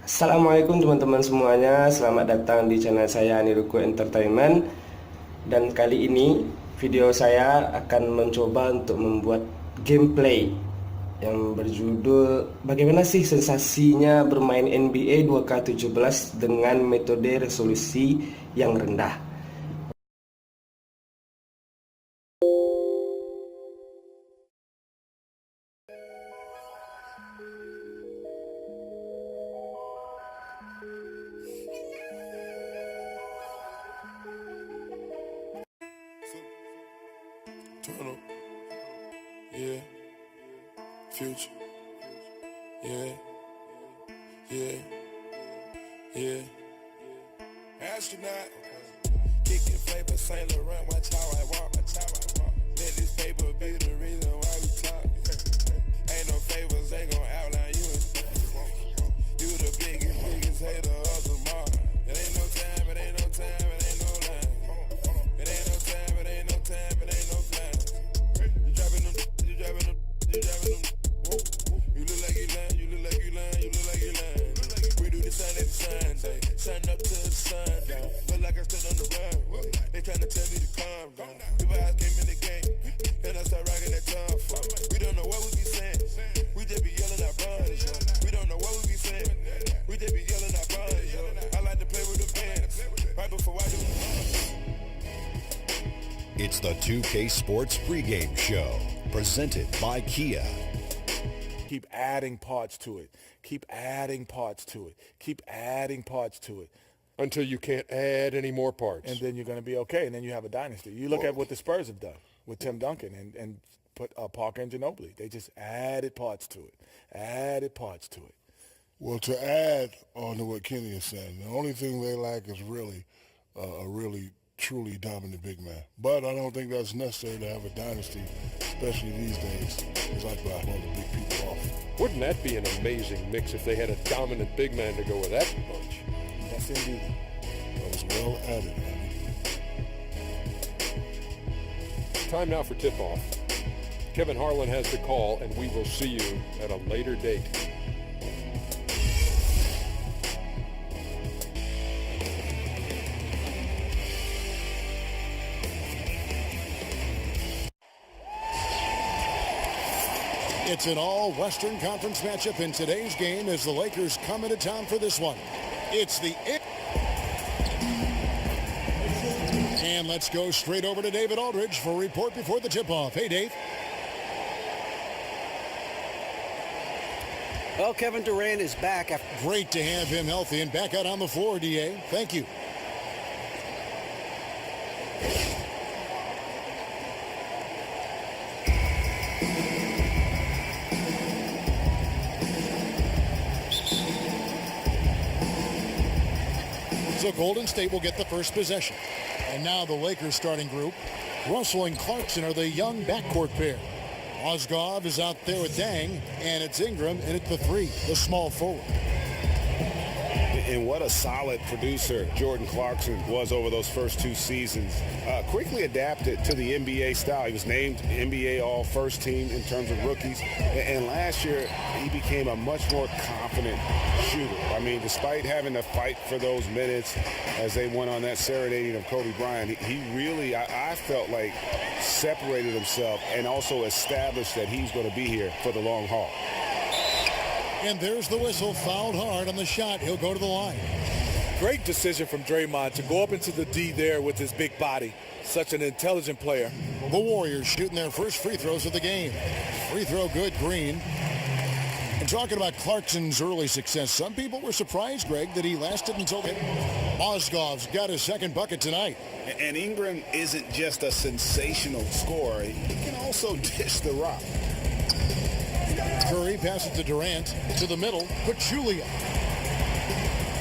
Assalamualaikum teman-teman semuanya, selamat datang di channel saya Niruku Entertainment. Dan kali ini video saya akan mencoba untuk membuat gameplay yang berjudul bagaimana sih sensasinya bermain NBA 2K17 dengan metode resolusi yang rendah. Tunnel. Yeah. Future. Yeah. Yeah. Yeah. Astronaut. Kicking flavor Saint Laurent. Watch how I walk. Let this paper be the reason why we talk. Ain't no favors, they gon' outline you. You the biggest hater of them all. It ain't no time, it ain't no time, it ain't no line. It ain't no time, it ain't no time, it ain't no time. You driving them, you driving them, you driving them. You look like you lying, you look like you lying, you look like you lying. We do the sun every Sunday, sun up to the sun down. Feel like I stood on the run. They tryna tell me to calm down. People eyes came in the game, and I start rocking that tongue for. We don't know what we be saying, we just be yelling our buns, yo. We don't know what we be saying, we just be yelling our buns, yo. I like to play with the bands, right before I do. It's the 2K Sports pregame show, presented by Kia. Keep adding parts to it. Keep adding parts to it. Keep adding parts to it. Until you can't add any more parts. And then you're going to be okay, and then you have a dynasty. You look at what the Spurs have done with Tim Duncan and put Parker and Ginobili. They just added parts to it. Added parts to it. Well, to add on to what Kenny is saying, the only thing they lack is really a really truly dominant big man. But I don't think that's necessary to have a dynasty, especially these days. It's like about one of the big people off. Wouldn't that be an amazing mix if they had a dominant big man to go with that bunch? Yes, indeed. That was well added, Andy. Time now for tip-off. Kevin Harlan has the call, and we will see you at a later date. It's an all-Western Conference matchup in today's game as the Lakers come into town for this one. It's the... And let's go straight over to David Aldridge for a report before the tip-off. Hey, Dave. Well, Kevin Durant is back. Great to have him healthy and back out on the floor, D.A. Thank you. So Golden State will get the first possession. And now the Lakers starting group. Russell and Clarkson are the young backcourt pair. Mozgov is out there with Dang, and it's Ingram, and it's the three, the small forward. And what a solid producer Jordan Clarkson was over those first two seasons. Quickly adapted to the NBA style. He was named NBA All-First Team in terms of rookies. And last year, he became a much more confident shooter. I mean, despite having to fight for those minutes as they went on that serenading of Kobe Bryant, he really, I felt like, separated himself and also established that he's going to be here for the long haul. And there's the whistle, fouled hard on the shot. He'll go to the line. Great decision from Draymond to go up into the D there with his big body. Such an intelligent player. The Warriors shooting their first free throws of the game. Free throw good, Green. And talking about Clarkson's early success, some people were surprised, Greg, that he lasted until the... Mozgov's got his second bucket tonight. And Ingram isn't just a sensational scorer. He can also dish the rock. Curry passes to Durant, to the middle, Pachulia.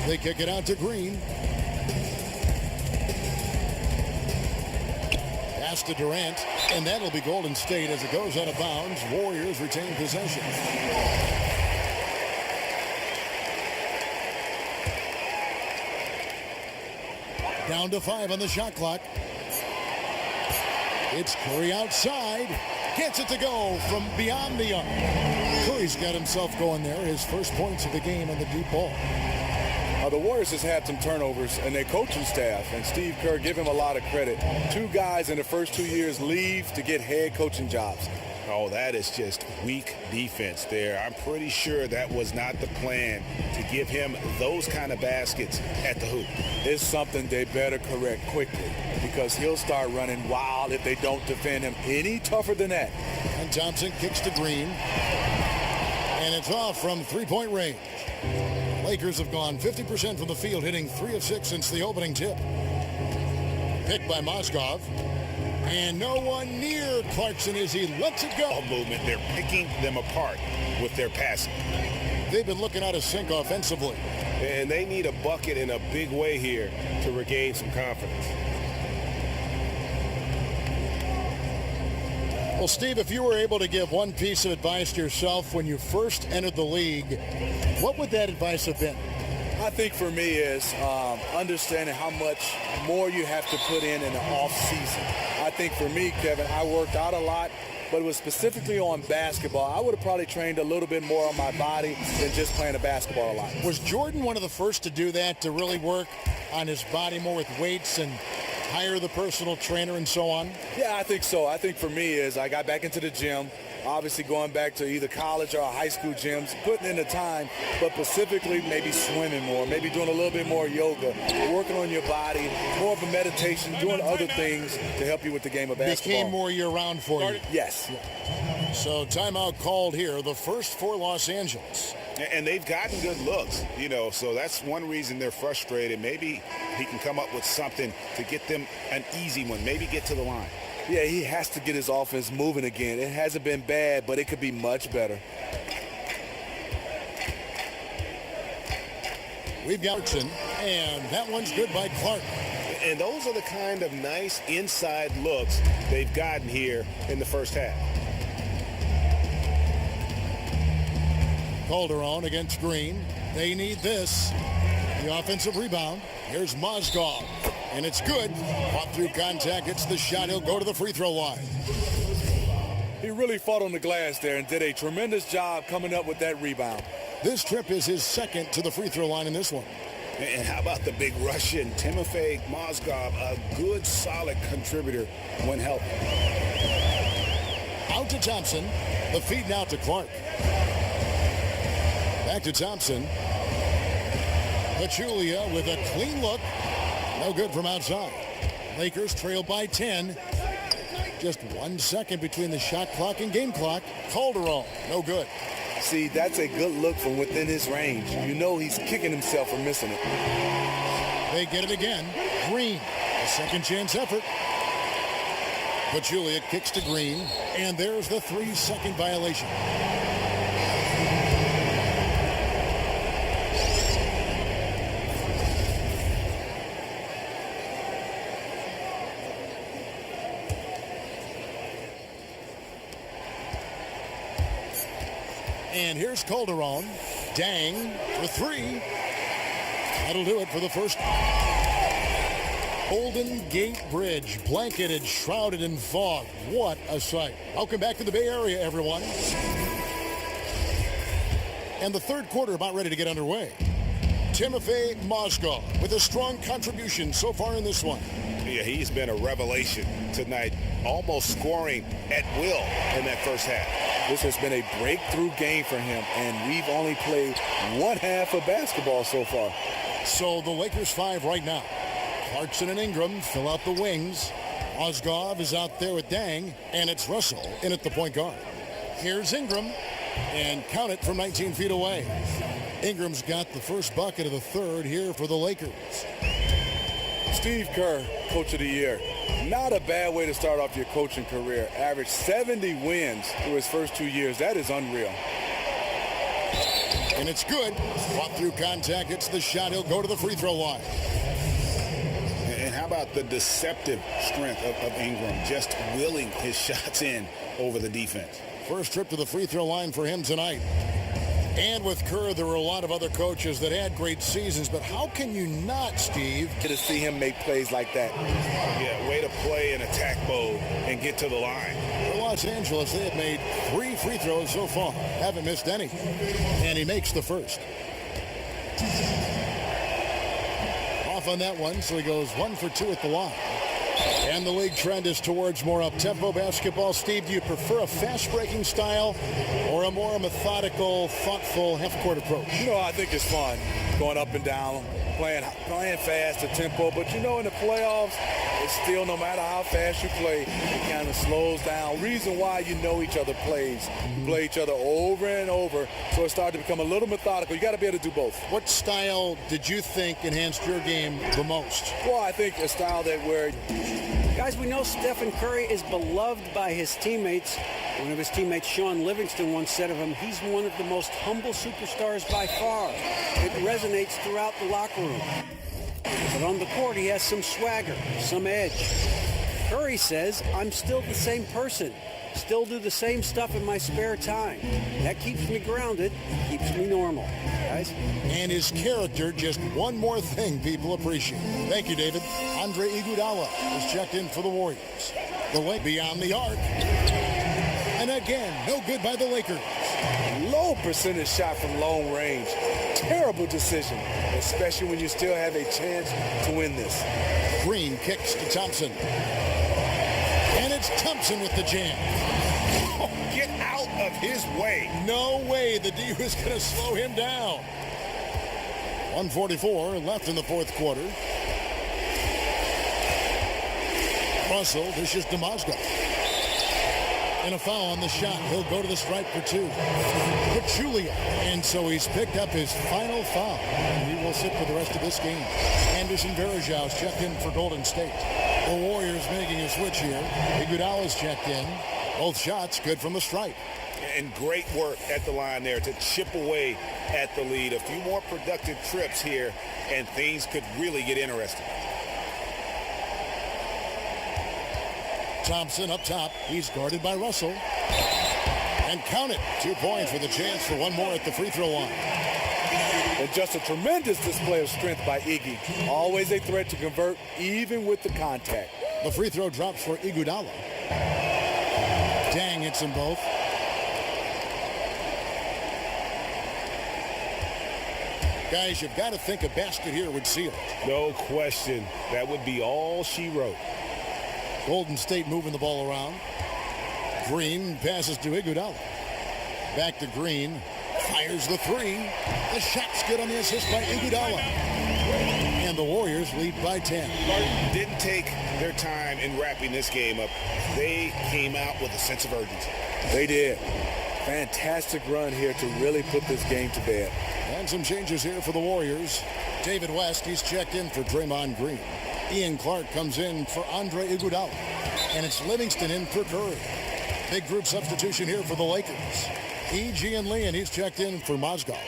They kick it out to Green. Pass to Durant, and that'll be Golden State as it goes out of bounds. Warriors retain possession. Down to 5 on the shot clock. It's Curry outside. Gets it to go from beyond the arc. He's got himself going there. His first points of the game on the deep ball. The Warriors has had some turnovers in their coaching staff, and Steve Kerr, give him a lot of credit. 2 guys in the first 2 years leave to get head coaching jobs. Oh, that is just weak defense there. I'm pretty sure that was not the plan to give him those kind of baskets at the hoop. It's something they better correct quickly because he'll start running wild if they don't defend him any tougher than that. And Thompson kicks to Green. And it's off from three-point range. Lakers have gone 50% from the field, hitting 3 of 6 since the opening tip. Picked by Mozgov. And no one near Clarkson as he lets it go. Movement, they're picking them apart with their passing. They've been looking out of sync offensively. And they need a bucket in a big way here to regain some confidence. Well, Steve, if you were able to give one piece of advice to yourself when you first entered the league, what would that advice have been? I think for me is understanding how much more you have to put in the off season. I think for me, Kevin, I worked out a lot, but it was specifically on basketball. I would have probably trained a little bit more on my body than just playing the basketball a lot. Was Jordan one of the first to do that, to really work on his body more with weights and hire the personal trainer and so on? Yeah, I think so. I think for me is I got back into the gym, obviously going back to either college or high school gyms, putting in the time, but specifically maybe swimming more, maybe doing a little bit more yoga, working on your body, more of a meditation, doing other things to help you with the game of basketball. Became more year-round for you. Yes. So timeout called here, the first for Los Angeles. And they've gotten good looks, you know, so that's one reason they're frustrated. Maybe he can come up with something to get them an easy one, maybe get to the line. Yeah, he has to get his offense moving again. It hasn't been bad, but it could be much better. We've got Clarkson, and that one's good by Clark. And those are the kind of nice inside looks they've gotten here in the first half. Calderon against Green. They need this. The offensive rebound. Here's Mozgov. And it's good. Fought through contact. It's the shot. He'll go to the free throw line. He really fought on the glass there and did a tremendous job coming up with that rebound. This trip is his second to the free throw line in this one. And how about the big Russian, Timofey Mozgov, a good, solid contributor when healthy. Out to Thompson. The feed now to Clark. Back to Thompson. Pachulia with a clean look. No good from outside. Lakers trail by 10. Just 1 second between the shot clock and game clock. Calderon, no good. See, that's a good look from within his range. You know he's kicking himself for missing it. They get it again. Green, a second chance effort. Pachulia kicks to Green, and there's the 3-second violation. And here's Calderon. Dang for 3. That'll do it for the first. Golden Gate Bridge, blanketed, shrouded in fog. What a sight. Welcome back to the Bay Area, everyone. And the third quarter about ready to get underway. Timofey Mozgov with a strong contribution so far in this one. Yeah, he's been a revelation tonight, almost scoring at will in that first half. This has been a breakthrough game for him, and we've only played one half of basketball so far. So the Lakers 5 right now. Clarkson and Ingram fill out the wings. Mozgov is out there with Dang, and it's Russell in at the point guard. Here's Ingram, and count it from 19 feet away. Ingram's got the first bucket of the third here for the Lakers. Steve Kerr, Coach of the Year. Not a bad way to start off your coaching career. Averaged 70 wins through his first 2 years. That is unreal. And it's good. Fought through contact. It's the shot. He'll go to the free throw line. And how about the deceptive strength of Ingram, just willing his shots in over the defense. First trip to the free throw line for him tonight. And with Kerr, there were a lot of other coaches that had great seasons, but how can you not, Steve? To see him make plays like that. Yeah, way to play in attack mode and get to the line. For Los Los Angeles, they have made 3 free throws so far. Haven't missed any. And he makes the first. Off on that one, so he goes 1 for 2 at the line. And the league trend is towards more up-tempo basketball. Steve, do you prefer a fast-breaking style or a more methodical, thoughtful half-court approach? I think it's fun going up and down, playing fast, the tempo. But in the playoffs, it's still, no matter how fast you play, it kind of slows down. Reason why each other plays. You play each other over and over, so it started to become a little methodical. You got to be able to do both. What style did you think enhanced your game the most? Well, I think a style where... Guys, we know Stephen Curry is beloved by his teammates. One of his teammates, Sean Livingston, once said of him, he's one of the most humble superstars by far. It resonates throughout the locker room. But on the court, he has some swagger, some edge. Curry says, I'm still the same person. Still do the same stuff in my spare time. That keeps me grounded, keeps me normal. Guys? And his character, just one more thing people appreciate. Thank you, David. Andre Iguodala is checked in for the Warriors. The lane beyond the arc. And again, no good by the Lakers. Low percentage shot from long range. Terrible decision, especially when you still have a chance to win this. Green kicks to Thompson. And it's Thompson with the jam. Oh, get out of his way. No way the D was going to slow him down. 1:44 left in the fourth quarter. Russell dishes to Mozgov. And a foul on the shot. He'll go to the stripe for 2. Pachulia. And so he's picked up his final foul. And he will sit for the rest of this game. Anderson Varejau's checked in for Golden State. The Warriors making a switch here. Iguodala's checked in. Both shots good from the stripe. And great work at the line there to chip away at the lead. A few more productive trips here, and things could really get interesting. Thompson up top. He's guarded by Russell. And count it. 2 points with a chance for one more at the free throw line. And just a tremendous display of strength by Iggy. Always a threat to convert, even with the contact. The free throw drops for Iguodala. Dang hits them both. Guys, you've got to think a basket here would seal it. No question. That would be all she wrote. Golden State moving the ball around. Green passes to Iguodala. Back to Green. Fires the 3. The shot's good on the assist by Iguodala. And the Warriors lead by 10. Didn't take their time in wrapping this game up. They came out with a sense of urgency. They did. Fantastic run here to really put this game to bed. And some changes here for the Warriors. David West, he's checked in for Draymond Green. Ian Clark comes in for Andre Iguodala. And it's Livingston in for Curry. Big group substitution here for the Lakers. E.G. and Lee, and he's checked in for Mozgov.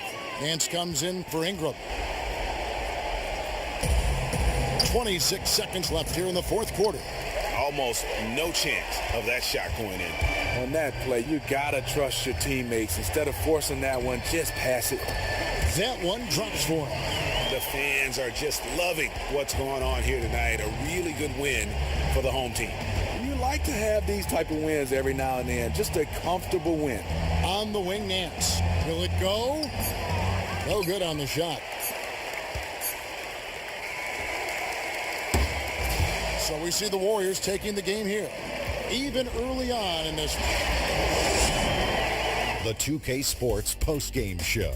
Nance comes in for Ingram. 26 seconds left here in the fourth quarter. Almost no chance of that shot going in. On that play, you got to trust your teammates. Instead of forcing that one, just pass it. That one drops for him. The fans are just loving what's going on here tonight. A really good win for the home team. You like to have these type of wins every now and then. Just a comfortable win. On the wing, Nance. Will it go? No good on the shot. So we see the Warriors taking the game here. Even early on in this. The 2K Sports postgame show.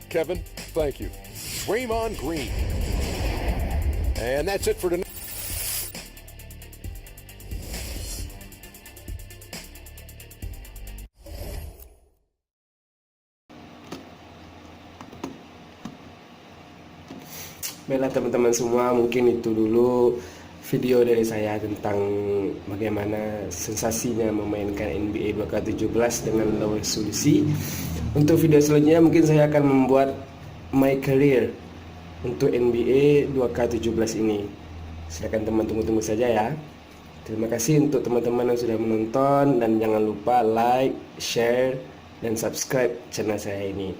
Kevin, thank you. Draymond Green. And that's it for tonight. Baiklah teman-teman semua, mungkin itu dulu video dari saya tentang bagaimana sensasinya memainkan NBA 2K17 dengan Resolusi. Untuk video selanjutnya mungkin saya akan membuat my career untuk NBA 2K17 ini. Silakan teman tunggu saja ya. Terima kasih untuk teman-teman yang sudah menonton, dan jangan lupa like, share, dan subscribe channel saya ini.